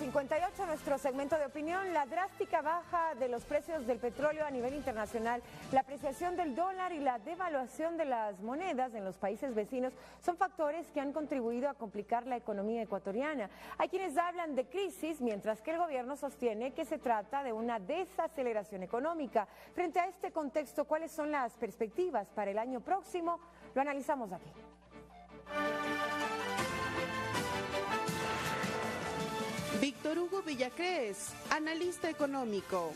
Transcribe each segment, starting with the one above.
58, nuestro segmento de opinión. La drástica baja de los precios del petróleo a nivel internacional, la apreciación del dólar y la devaluación de las monedas en los países vecinos son factores que han contribuido a complicar la economía ecuatoriana. Hay quienes hablan de crisis, mientras que el gobierno sostiene que se trata de una desaceleración económica. Frente a este contexto, ¿cuáles son las perspectivas para el año próximo? Lo analizamos aquí. Víctor Hugo Villacrés, analista económico.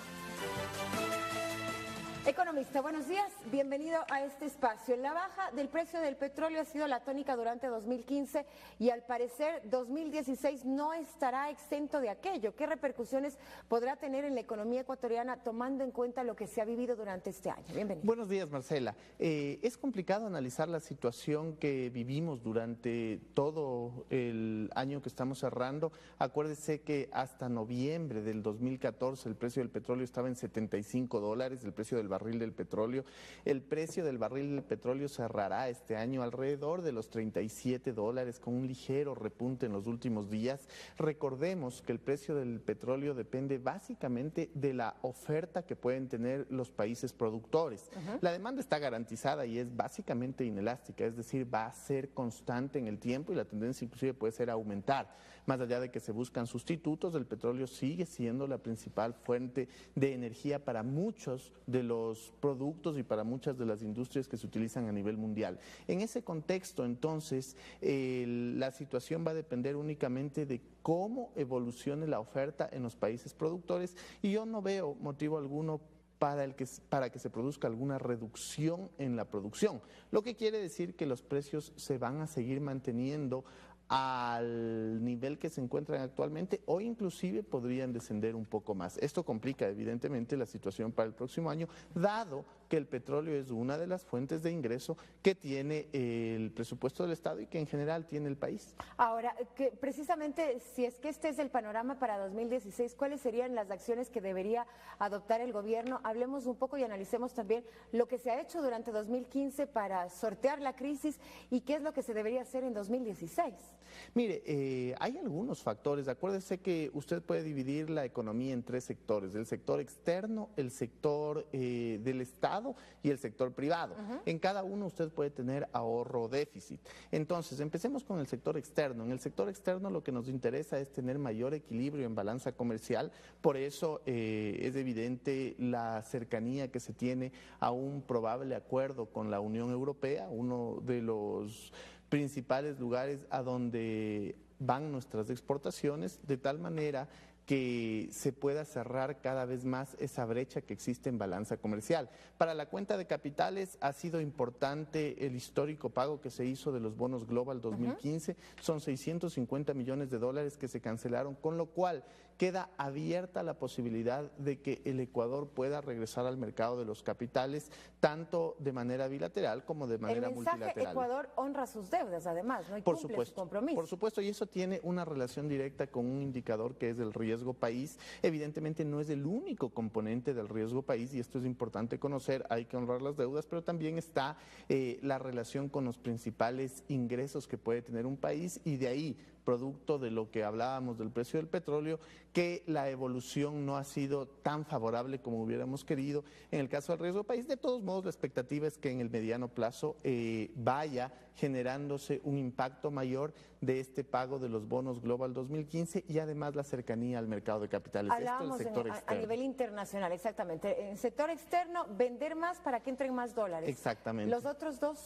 Economista, buenos días, bienvenido a este espacio. La baja del precio del petróleo ha sido la tónica durante 2015 y al parecer 2016 no estará exento de aquello. ¿Qué repercusiones podrá tener en la economía ecuatoriana tomando en cuenta lo que se ha vivido durante este año? Bienvenido. Buenos días, Marcela. Es complicado analizar la situación que vivimos durante todo el año que estamos cerrando. Acuérdese que hasta noviembre del 2014 el precio del petróleo estaba en $75, el precio del barril del petróleo. El precio del barril del petróleo cerrará este año alrededor de los $37, con un ligero repunte en los últimos días. Recordemos que el precio del petróleo depende básicamente de la oferta que pueden tener los países productores. La demanda está garantizada y es básicamente inelástica, es decir, va a ser constante en el tiempo y la tendencia inclusive puede ser aumentar. Más allá de que se buscan sustitutos, el petróleo sigue siendo la principal fuente de energía para muchos de los productos y para muchas de las industrias que se utilizan a nivel mundial. En ese contexto, entonces, la situación va a depender únicamente de cómo evolucione la oferta en los países productores y yo no veo motivo alguno para que se produzca alguna reducción en la producción, lo que quiere decir que los precios se van a seguir manteniendo al nivel que se encuentran actualmente o inclusive podrían descender un poco más. Esto complica evidentemente la situación para el próximo año, dado que el petróleo es una de las fuentes de ingreso que tiene el presupuesto del Estado y que en general tiene el país. Ahora, que precisamente si es que este es el panorama para 2016, ¿cuáles serían las acciones que debería adoptar el gobierno? Hablemos un poco y analicemos también lo que se ha hecho durante 2015 para sortear la crisis y qué es lo que se debería hacer en 2016. Mire, hay algunos factores. Acuérdese que usted puede dividir la economía en tres sectores: el sector externo, el sector del Estado y el sector privado. En cada uno usted puede tener ahorro o déficit. Entonces, empecemos con el sector externo. En el sector externo lo que nos interesa es tener mayor equilibrio en balanza comercial. Por eso es evidente la cercanía que se tiene a un probable acuerdo con la Unión Europea, uno de los principales lugares a donde van nuestras exportaciones, de tal manera que se pueda cerrar cada vez más esa brecha que existe en balanza comercial. Para la cuenta de capitales ha sido importante el histórico pago que se hizo de los bonos Global 2015, son $650 millones que se cancelaron, con lo cual queda abierta la posibilidad de que el Ecuador pueda regresar al mercado de los capitales, tanto de manera bilateral como de manera multilateral. Ecuador honra sus deudas, además, ¿no? Y cumple su compromiso. Por supuesto, y eso tiene una relación directa con un indicador que es el riesgo país. Evidentemente no es el único componente del riesgo país y esto es importante conocer, hay que honrar las deudas, pero también está la relación con los principales ingresos que puede tener un país y de ahí, producto de lo que hablábamos del precio del petróleo, que la evolución no ha sido tan favorable como hubiéramos querido. En el caso del riesgo país, de todos modos, la expectativa es que en el mediano plazo vaya generándose un impacto mayor de este pago de los bonos Global 2015 y además la cercanía al mercado de capitales. Hablábamos a nivel internacional, exactamente. En el sector externo, vender más para que entren más dólares. Exactamente. Los otros dos...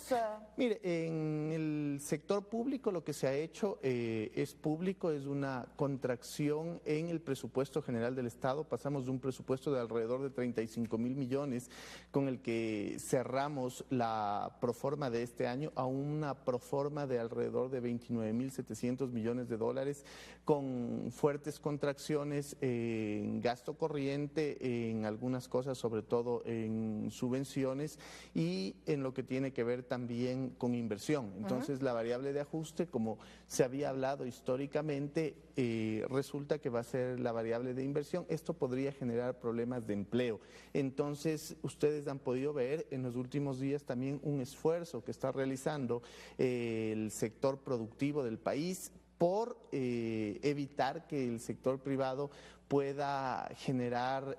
Mire, en el sector público lo que se ha hecho es público, es una contracción en el presupuesto general del Estado. Pasamos de un presupuesto de alrededor de 35.000 millones con el que cerramos la proforma de este año a una proforma de alrededor de 29.700 millones de dólares, con fuertes contracciones en gasto corriente, en algunas cosas, sobre todo en subvenciones y en lo que tiene que ver también con inversión. Entonces, la variable de ajuste, como se había hablado históricamente, resulta que va a ser la variable de inversión. Esto podría generar problemas de empleo. Entonces, ustedes han podido ver en los últimos días también un esfuerzo que está realizando el sector productivo del país por evitar que el sector privado pueda generar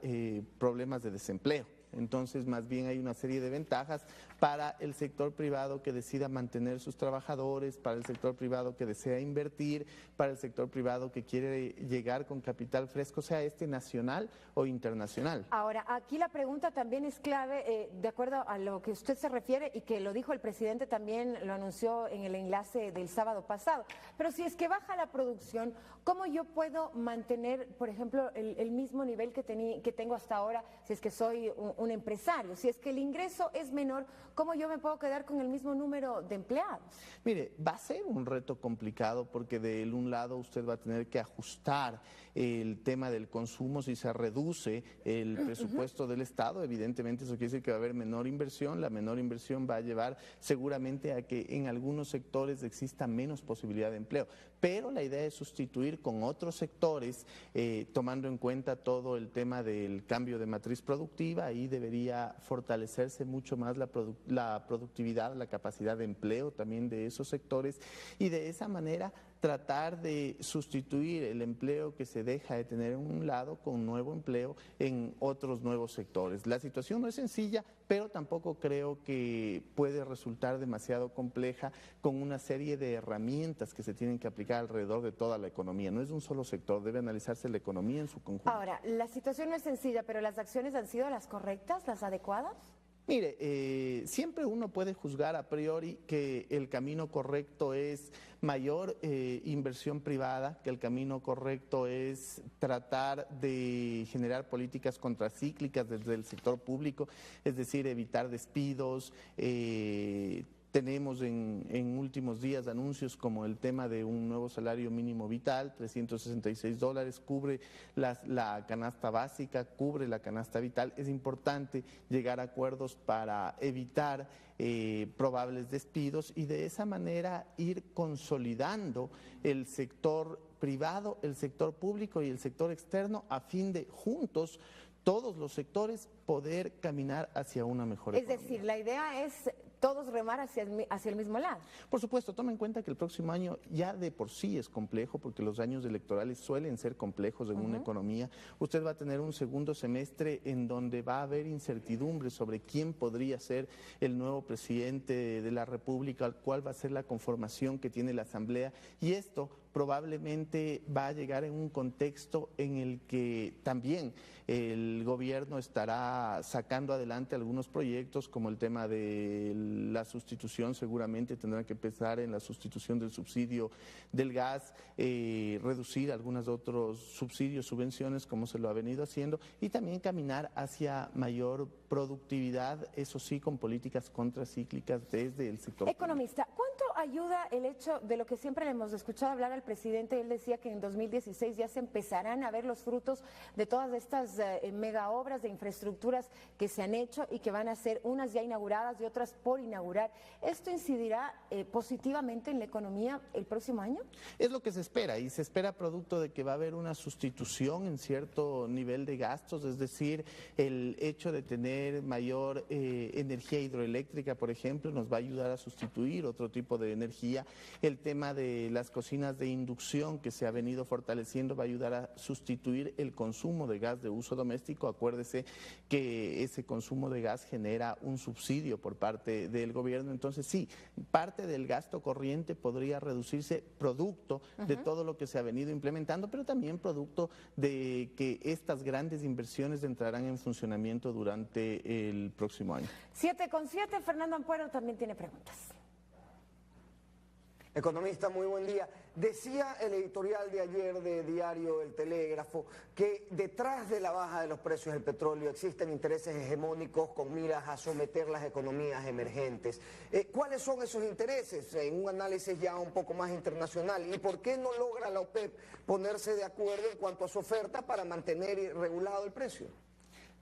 problemas de desempleo. Entonces, más bien hay una serie de ventajas para el sector privado que decida mantener sus trabajadores, para el sector privado que desea invertir, para el sector privado que quiere llegar con capital fresco, sea este nacional o internacional. Ahora, aquí la pregunta también es clave, de acuerdo a lo que usted se refiere y que lo dijo el presidente también, lo anunció en el enlace del sábado pasado. Pero si es que baja la producción, ¿cómo yo puedo mantener, por ejemplo, el mismo nivel que tengo hasta ahora si es que soy un empresario? Si es que el ingreso es menor, ¿cómo yo me puedo quedar con el mismo número de empleados? Mire, va a ser un reto complicado porque de un lado usted va a tener que ajustar el tema del consumo si se reduce el presupuesto del Estado. Evidentemente eso quiere decir que va a haber menor inversión. La menor inversión va a llevar seguramente a que en algunos sectores exista menos posibilidad de empleo. Pero la idea es sustituir con otros sectores, tomando en cuenta todo el tema del cambio de matriz productiva. Ahí debería fortalecerse mucho más la productividad, la capacidad de empleo también de esos sectores, y de esa manera tratar de sustituir el empleo que se deja de tener en un lado con nuevo empleo en otros nuevos sectores. La situación no es sencilla, pero tampoco creo que puede resultar demasiado compleja con una serie de herramientas que se tienen que aplicar alrededor de toda la economía. No es un solo sector, debe analizarse la economía en su conjunto. Ahora, la situación no es sencilla, pero ¿las acciones han sido las correctas, las adecuadas? Mire, siempre uno puede juzgar a priori que el camino correcto es mayor inversión privada, que el camino correcto es tratar de generar políticas contracíclicas desde el sector público, es decir, evitar despidos. Tenemos en últimos días anuncios como el tema de un nuevo salario mínimo vital, $366, cubre la canasta básica, cubre la canasta vital. Es importante llegar a acuerdos para evitar probables despidos y de esa manera ir consolidando el sector privado, el sector público y el sector externo a fin de juntos todos los sectores poder caminar hacia una mejor economía. Es decir, la idea es todos remar hacia el mismo lado. Por supuesto, toma en cuenta que el próximo año ya de por sí es complejo, porque los años electorales suelen ser complejos en una economía. Usted va a tener un segundo semestre en donde va a haber incertidumbre sobre quién podría ser el nuevo presidente de la República, cuál va a ser la conformación que tiene la Asamblea, y esto probablemente va a llegar en un contexto en el que también el gobierno estará sacando adelante algunos proyectos como el tema de la sustitución, seguramente tendrán que pensar en la sustitución del subsidio del gas, reducir algunos otros subsidios, subvenciones como se lo ha venido haciendo y también caminar hacia mayor productividad, eso sí, con políticas contracíclicas desde el sector. Economista, ¿cuánto ayuda el hecho de lo que siempre le hemos escuchado hablar al presidente? Él decía que en 2016 ya se empezarán a ver los frutos de todas estas mega obras de infraestructuras que se han hecho y que van a ser unas ya inauguradas y otras por inaugurar. ¿Esto incidirá positivamente en la economía el próximo año? Es lo que se espera, y se espera producto de que va a haber una sustitución en cierto nivel de gastos, es decir, el hecho de tener mayor energía hidroeléctrica, por ejemplo, nos va a ayudar a sustituir otro tipo de energía. El tema de las cocinas de inducción que se ha venido fortaleciendo va a ayudar a sustituir el consumo de gas de uso doméstico. Acuérdese que ese consumo de gas genera un subsidio por parte del gobierno, entonces sí, parte del gasto corriente podría reducirse producto de todo lo que se ha venido implementando, pero también producto de que estas grandes inversiones entrarán en funcionamiento durante el próximo año. 7:07, Fernando Ampuero también tiene preguntas. Economista, muy buen día. Decía el editorial de ayer de Diario El Telégrafo que detrás de la baja de los precios del petróleo existen intereses hegemónicos con miras a someter las economías emergentes. ¿Cuáles son esos intereses en un análisis ya un poco más internacional? ¿Y por qué no logra la OPEP ponerse de acuerdo en cuanto a su oferta para mantener regulado el precio?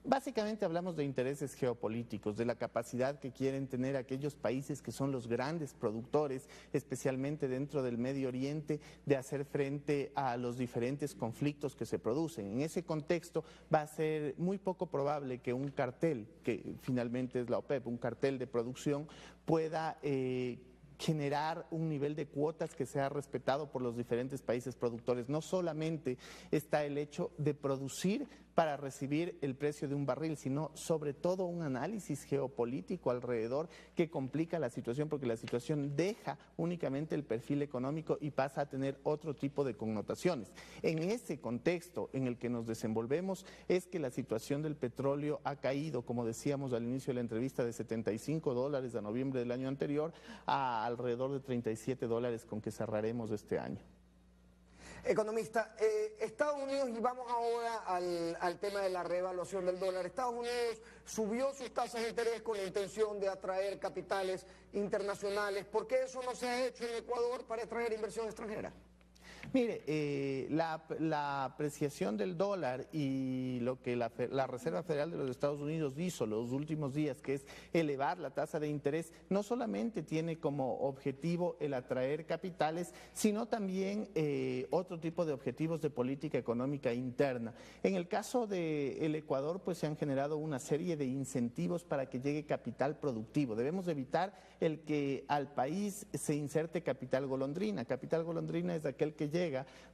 Básicamente hablamos de intereses geopolíticos, de la capacidad que quieren tener aquellos países que son los grandes productores, especialmente dentro del Medio Oriente, de hacer frente a los diferentes conflictos que se producen. En ese contexto va a ser muy poco probable que un cartel, que finalmente es la OPEP, un cartel de producción, pueda generar un nivel de cuotas que sea respetado por los diferentes países productores. No solamente está el hecho de producir para recibir el precio de un barril, sino sobre todo un análisis geopolítico alrededor que complica la situación, porque la situación deja únicamente el perfil económico y pasa a tener otro tipo de connotaciones. En ese contexto en el que nos desenvolvemos es que la situación del petróleo ha caído, como decíamos al inicio de la entrevista, de $75 a noviembre del año anterior a alrededor de $37 con que cerraremos este año. Economista, Estados Unidos, y vamos ahora al tema de la revaluación del dólar. Estados Unidos subió sus tasas de interés con la intención de atraer capitales internacionales. ¿Por qué eso no se ha hecho en Ecuador para atraer inversión extranjera? Mire, la apreciación del dólar y lo que la Reserva Federal de los Estados Unidos hizo los últimos días, que es elevar la tasa de interés, no solamente tiene como objetivo el atraer capitales, sino también otro tipo de objetivos de política económica interna. En el caso del Ecuador, pues se han generado una serie de incentivos para que llegue capital productivo. Debemos evitar el que al país se inserte capital golondrina. Capital golondrina es aquel que llega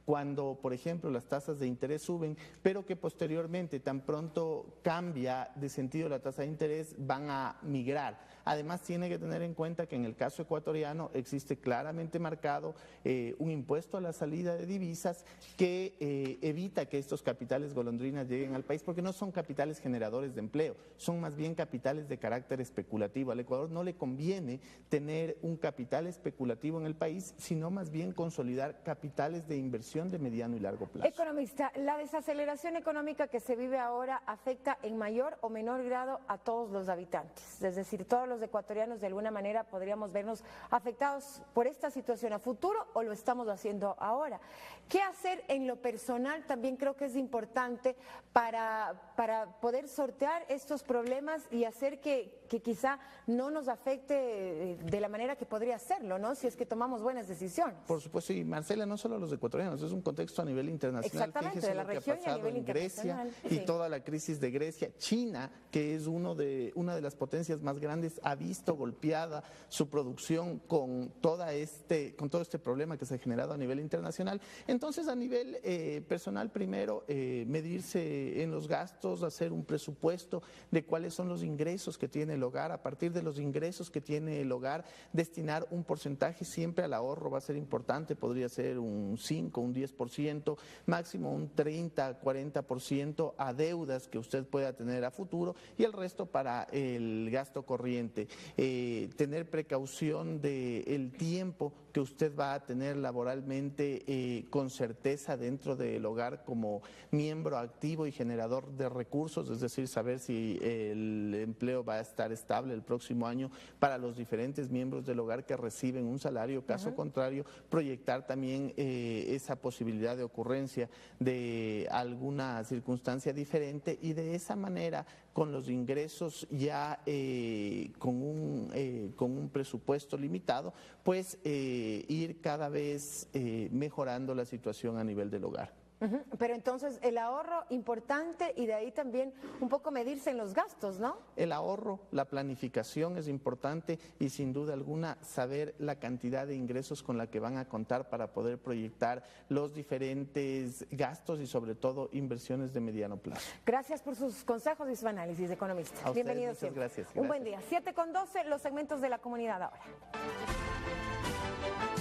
cuando, por ejemplo, las tasas de interés suben, pero que posteriormente, tan pronto cambia de sentido la tasa de interés, van a migrar. Además, tiene que tener en cuenta que en el caso ecuatoriano existe claramente marcado un impuesto a la salida de divisas que evita que estos capitales golondrinas lleguen al país, porque no son capitales generadores de empleo, son más bien capitales de carácter especulativo. Al Ecuador no le conviene tener un capital especulativo en el país, sino más bien consolidar capitales de inversión de mediano y largo plazo. Economista, la desaceleración económica que se vive ahora afecta en mayor o menor grado a todos los habitantes, es decir, todos los ecuatorianos de alguna manera podríamos vernos afectados por esta situación a futuro o lo estamos haciendo ahora. ¿Qué hacer en lo personal? También creo que es importante para poder sortear estos problemas y hacer que quizá no nos afecte de la manera que podría hacerlo, ¿no? Si es que tomamos buenas decisiones. Por supuesto, y Marcela, no solo los ecuatorianos, es un contexto a nivel internacional. Exactamente, fíjese de la lo que región ha pasado y a nivel en Grecia y sí. toda la crisis de Grecia. China, que es una de las potencias más grandes, ha visto golpeada su producción con todo este problema que se ha generado a nivel internacional. Entonces, a nivel personal, primero, medirse en los gastos, hacer un presupuesto de cuáles son los ingresos que tiene el hogar. A partir de los ingresos que tiene el hogar, destinar un porcentaje siempre al ahorro va a ser importante. Podría ser un 5, un 10%, máximo un 30, 40% a deudas que usted pueda tener a futuro y el resto para el gasto corriente. Tener precaución del tiempo que usted va a tener laboralmente con certeza dentro del hogar como miembro activo y generador de recursos, es decir, saber si el empleo va a estar estable el próximo año para los diferentes miembros del hogar que reciben un salario. Caso contrario, proyectar también esa posibilidad de ocurrencia de alguna circunstancia diferente y de esa manera, con los ingresos ya con un presupuesto limitado, pues ir cada vez mejorando la situación a nivel del hogar. Pero entonces el ahorro importante y de ahí también un poco medirse en los gastos, ¿no? El ahorro, la planificación es importante y sin duda alguna saber la cantidad de ingresos con la que van a contar para poder proyectar los diferentes gastos y sobre todo inversiones de mediano plazo. Gracias por sus consejos y su análisis, economista. A ustedes, Bienvenido muchas siempre. gracias. Un buen día. 7:12, los segmentos de la comunidad ahora.